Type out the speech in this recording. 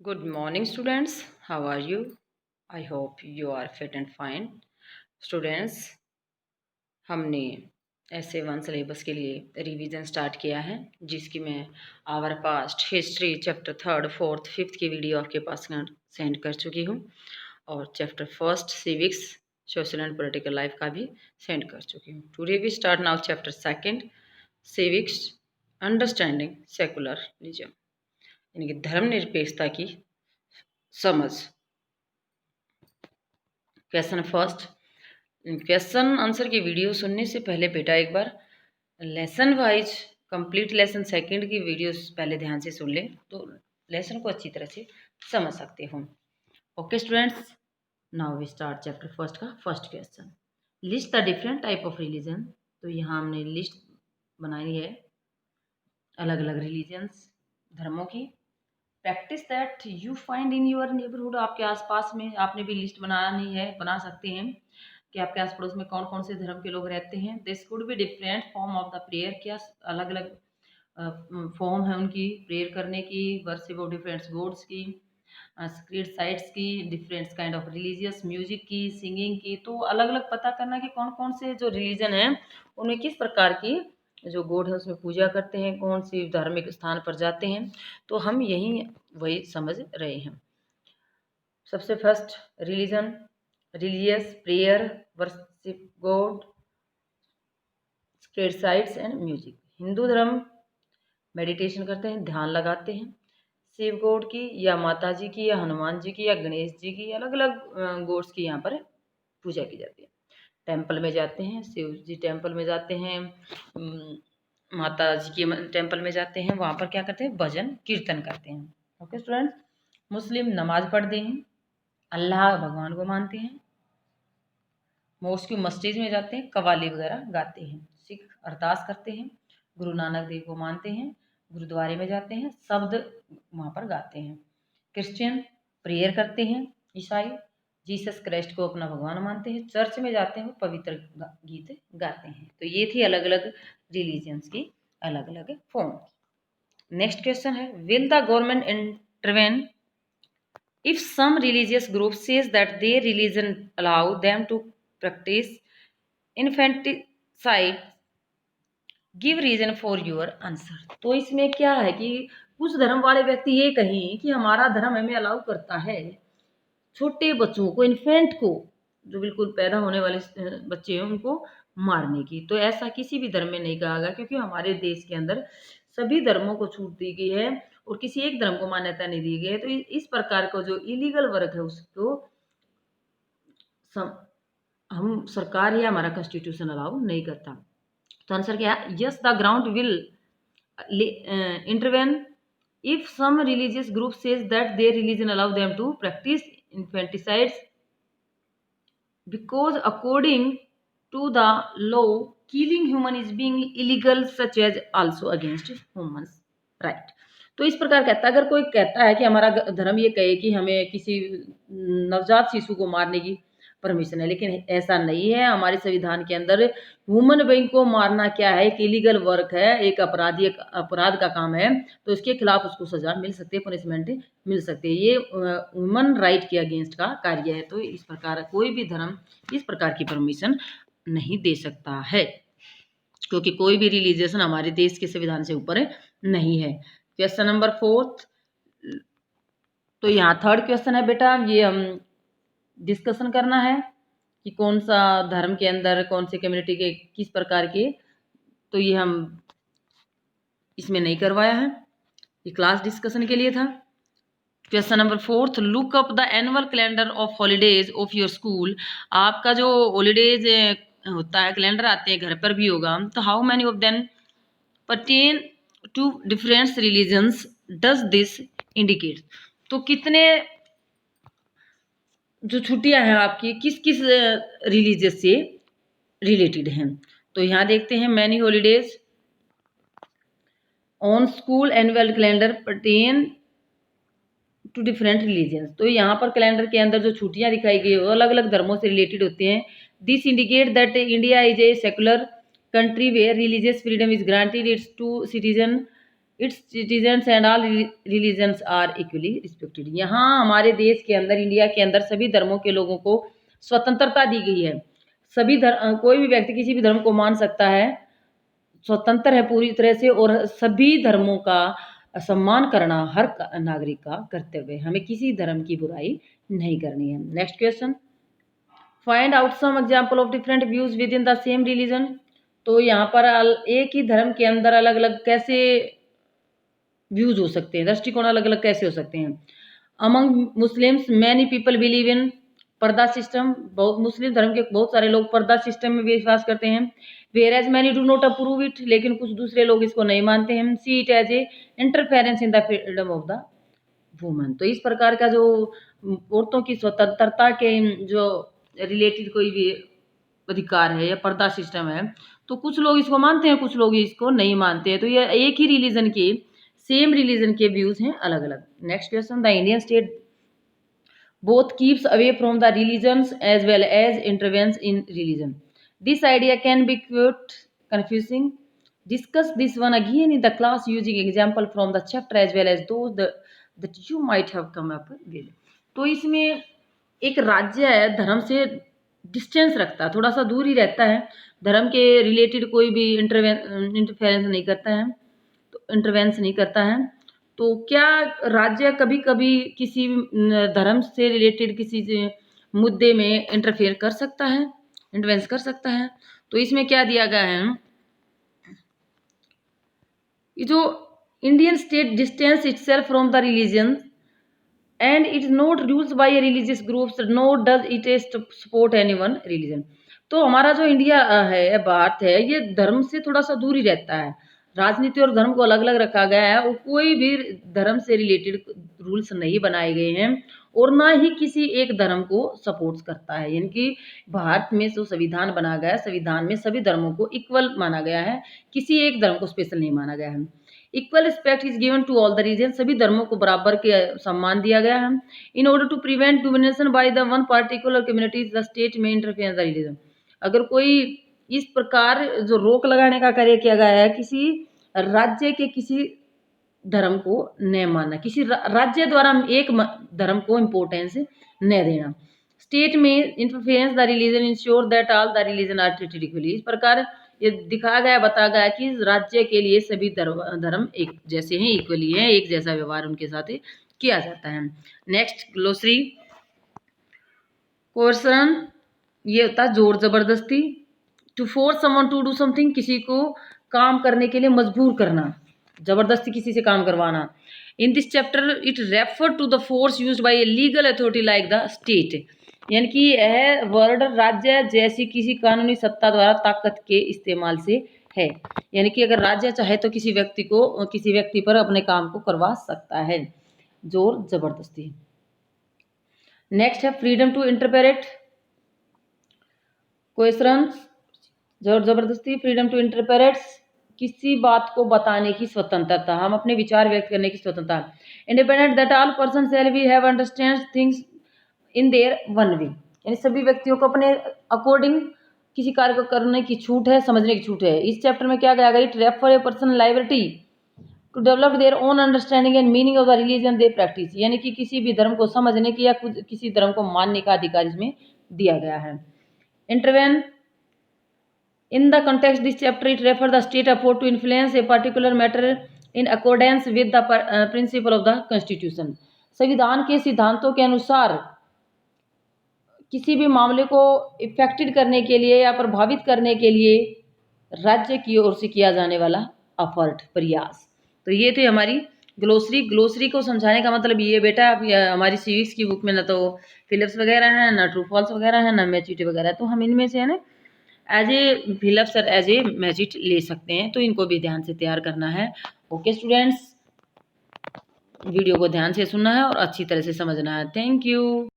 Good morning, students. How are you? I hope you are fit and fine. Students, हमने SA1 syllabus के लिए revision start किया है, जिसकी मैं आवर पास्ट हिस्ट्री चैप्टर 3, 4, 5 की वीडियो आपके पास सेंड कर चुकी हूँ और chapter first civics social and political life का भी सेंड कर चुकी हूँ। Today we start now chapter second civics understanding secularism, यानी कि धर्मनिरपेक्षता की समझ। क्वेश्चन फर्स्ट, क्वेश्चन आंसर की वीडियो सुनने से पहले बेटा एक बार lesson wise complete lesson second की वीडियो पहले ध्यान से सुन ले तो लेसन को अच्छी तरह से समझ सकते हो। Okay students, now we start chapter first का first question. List the different type of religion. तो यहाँ हमने लिस्ट बनाई है अलग अलग रिलीजन्स धर्मों की। Practice that you find in your neighbourhood. आपके आसपास में आपने भी लिस्ट बनानी है, बना सकते हैं कि आपके आस पड़ोस में कौन कौन से धर्म के लोग रहते हैं। This could be different form of the prayer. क्या अलग अलग फॉर्म है उनकी प्रेयर करने की, वर्शिप ऑफ डिफरेंट गॉड्स की, स्क्रीड साइट्स की, different kind of religious music की, सिंगिंग की। तो अलग अलग पता करना कि कौन कौन से जो रिलीजन है उनमें किस प्रकार की जो गॉड है उसमें पूजा करते हैं, कौन सी धार्मिक स्थान पर जाते हैं। तो हम यही वही समझ रहे हैं। सबसे first religion, religious prayer, worship god, sacred sites and music. Hindu धर्म मेडिटेशन करते हैं, ध्यान लगाते हैं शिव गॉड की या माता जी की या हनुमान जी की या गणेश जी की, अलग अलग गॉड्स की यहाँ पर पूजा की जाती है। टेम्पल में जाते हैं, शिव जी टेम्पल में जाते हैं, माता जी के टेम्पल में जाते हैं, वहाँ पर क्या करते हैं, भजन कीर्तन करते हैं। ओके स्टूडेंट्स, मुस्लिम नमाज पढ़ते हैं, अल्लाह भगवान को मानते हैं, मॉस्क मस्जिद में जाते हैं, कवाली वगैरह गाते हैं। सिख अरदास करते हैं, गुरु नानक देव को मानते हैं, गुरुद्वारे में जाते हैं, शब्द वहाँ पर गाते हैं। क्रिश्चियन प्रेयर करते हैं, ईसाई जीसस क्राइस्ट को अपना भगवान मानते हैं, चर्च में जाते हैं, पवित्र गीत गाते हैं। तो ये थी अलग अलग रिलीजियंस की अलग अलग फॉर्म। नेक्स्ट क्वेश्चन है, will the government intervene if some religious group says that their religion allow them to practice infanticide, give reason for your answer। तो इसमें क्या है कि कुछ धर्म वाले व्यक्ति ये कहें कि हमारा धर्म हमें अलाउ करता है छोटे बच्चों को, इन्फेंट को, जो बिल्कुल पैदा होने वाले बच्चे हैं उनको मारने की। तो ऐसा किसी भी धर्म में नहीं कहा गया, क्योंकि हमारे देश के अंदर सभी धर्मों को छूट दी गई है और किसी एक धर्म को मान्यता नहीं दी गई है। तो इस प्रकार का जो इलीगल वर्क है उसको हम सरकार या हमारा कॉन्स्टिट्यूशन अलाउ नहीं करता। तो आंसर क्या है, yes the ground will intervene if some religious group says that their religion allow them to practice infanticides because according to the law killing human is being illegal such as also against humans right। तो इस प्रकार कहता है, अगर कोई कहता है कि हमारा धर्म ये कहे कि हमें किसी नवजात शिशु को मारने की परमिशन है, लेकिन ऐसा नहीं है। हमारे संविधान के अंदर ह्यूमन बीइंग को मारना क्या है, एक इलीगल वर्क है, एक अपराध का काम है। तो इसके खिलाफ उसको सजा मिल सकती है, पनिशमेंट मिल सकती है। ये ह्यूमन राइट के अगेंस्ट का कार्य है। तो इस प्रकार कोई भी धर्म इस प्रकार की परमिशन नहीं दे सकता है, क्योंकि कोई भी रिलीजियन हमारे देश के संविधान से ऊपर नहीं है। Question number 4। तो यहाँ थर्ड क्वेश्चन है बेटा, ये हम डिस्कशन करना है कि कौन सा धर्म के अंदर कौन से कम्युनिटी के किस प्रकार के। तो ये हम इसमें नहीं करवाया है, ये क्लास डिस्कशन के लिए था। Question number 4, look up the annual calendar of holidays of your school. आपका जो हॉलीडेज होता है, कैलेंडर आते हैं, घर पर भी होगा। तो how many of them pertain to different religions does this indicate. तो कितने जो छुट्टियां हैं आपकी किस किस रिलीजियस से रिलेटेड हैं। तो यहाँ देखते हैं, many holidays on school annual calendar pertain to different religions. तो यहाँ पर कैलेंडर के अंदर जो छुट्टियां दिखाई गई वो अलग अलग धर्मों से रिलेटेड होते हैं। This indicate that India is a secular country where religious freedom is granted its to citizen its citizens and all religions are equally respected. यहाँ हमारे देश के अंदर, इंडिया के अंदर सभी धर्मों के लोगों को स्वतंत्रता दी गई है। सभी धर्म, कोई भी व्यक्ति किसी भी धर्म को मान सकता है, स्वतंत्र है पूरी तरह से, और सभी धर्मों का सम्मान करना हर नागरिक का कर्तव्य है। हमें किसी धर्म की बुराई नहीं करनी है। Next question, find out some example of different views within the same religion. तो यहाँ पर एक ही धर्म के अंदर अलग अलग कैसे व्यूज हो सकते हैं, दृष्टिकोण अलग अलग कैसे हो सकते हैं। Among Muslims many people believe in पर्दा सिस्टम। बहुत मुस्लिम धर्म के बहुत सारे लोग पर्दा सिस्टम में विश्वास करते हैं। Whereas many do not approve it, लेकिन कुछ दूसरे लोग इसको नहीं मानते हैं। See it as a interference in the freedom of the woman. तो इस प्रकार का जो औरतों की स्वतंत्रता के जो रिलेटेड कोई भी अधिकार है या पर्दा सिस्टम है, तो कुछ लोग इसको मानते हैं, कुछ लोग इसको नहीं मानते हैं। तो ये एक ही रिलीजन के, सेम रिलीजन के व्यूज हैं अलग अलग। Next question, the Indian state both keeps away from the religions as well as intervenes in religion. This idea can be quite confusing. Discuss this one again in the class using example from the chapter as well as those that you might have come up with. तो इसमें एक राज्य है धर्म से distance रखता है, थोड़ा सा दूर ही रहता है, धर्म के रिलेटेड कोई भी इंटरफेरेंस नहीं करता है, तो इंटरवेंस नहीं करता है। तो क्या राज्य कभी कभी किसी धर्म से रिलेटेड किसी मुद्दे में इंटरफेयर कर सकता है, इंटरवेंस कर सकता है? तो इसमें क्या दिया गया है, ये जो Indian state distance itself from the religion and it is not ruled by religious groups note does it support anyone religion. तो हमारा जो इंडिया है, भारत है, ये धर्म से थोड़ा सा दूर ही रहता है, राजनीति और धर्म को अलग अलग रखा गया है, और कोई भी धर्म से रिलेटेड रूल्स नहीं बनाए गए हैं, और ना ही किसी एक धर्म को सपोर्ट करता है। यानी कि भारत में जो संविधान बना गया है, संविधान में सभी धर्मों को इक्वल माना गया है, किसी एक धर्म को स्पेशल नहीं माना गया है। Equal respect is given to all the religion, सभी धर्मों को बराबर के सम्मान दिया गया है। In order to prevent domination by the one particular community the state में इंटरफेयर द रिलीजन। अगर कोई इस प्रकार जो रोक लगाने का कार्य किया गया है, किसी राज्य के किसी धर्म को न मानना, किसी राज्य द्वारा एक धर्म को इम्पोर्टेंस न देना। स्टेट में interference the religion ensure that all the religion are treated equally. इस प्रकार ये दिखाया गया, बताया गया कि राज्य के लिए सभी धर्म एक जैसे हैं, इक्वली हैं, एक जैसा व्यवहार उनके साथ किया जाता है। नेक्स्ट ग्लोसरी क्वेश्चन, ये होता है जोर जबरदस्ती। To force someone to do something, किसी को काम करने के लिए मजबूर करना, जबरदस्ती किसी से काम करवाना। In this chapter it refer to the force used by a legal authority like the state. यानी कि यह वर्ड राज्य जैसी किसी कानूनी सत्ता द्वारा ताकत के इस्तेमाल से है। यानी कि अगर राज्य चाहे तो किसी व्यक्ति पर अपने काम को करवा सकता है, जोर जबरदस्ती। नेक्स्ट है फ्रीडम टू इंटरप्रेट क्वेश्चन, जोर जबरदस्ती। फ्रीडम टू इंटरप्रेट, किसी बात को बताने की स्वतंत्रता, हम अपने विचार व्यक्त करने की स्वतंत्रता। Independent that all person shall be have understand things in their one way, यानी सभी व्यक्तियों को अपने अकॉर्डिंग किसी कार्य को करने की छूट है, समझने की छूट है। इस चैप्टर में क्या कहा गया, it refer a person liability to develop their own understanding and meaning of the religion they practise. यानी कि किसी भी धर्म को समझने की या किसी धर्म को मानने का अधिकार इसमें दिया गया है। Intervene in the context this chapter it refer the state afford to influence a particular matter in accordance with the principle of the constitution. संविधान के सिद्धांतों के अनुसार किसी भी मामले को इफेक्टेड करने के लिए या प्रभावित करने के लिए राज्य की ओर से किया जाने वाला एफर्ट, प्रयास। तो ये थी हमारी ग्लोसरी को समझाने का मतलब ये बेटा, हमारी सिविक्स की बुक में ना तो फिलिप्स वगैरह है, ना ट्रू फॉल्स वगैरह है, ना मैचिट वगैरह है, तो हम इनमें से है ना एज ए फिलिप्स और एज ए मैचिट ले सकते हैं, तो इनको भी ध्यान से तैयार करना है। ओके स्टूडेंट्स, वीडियो को ध्यान से सुनना है और अच्छी तरह से समझना है। Thank you.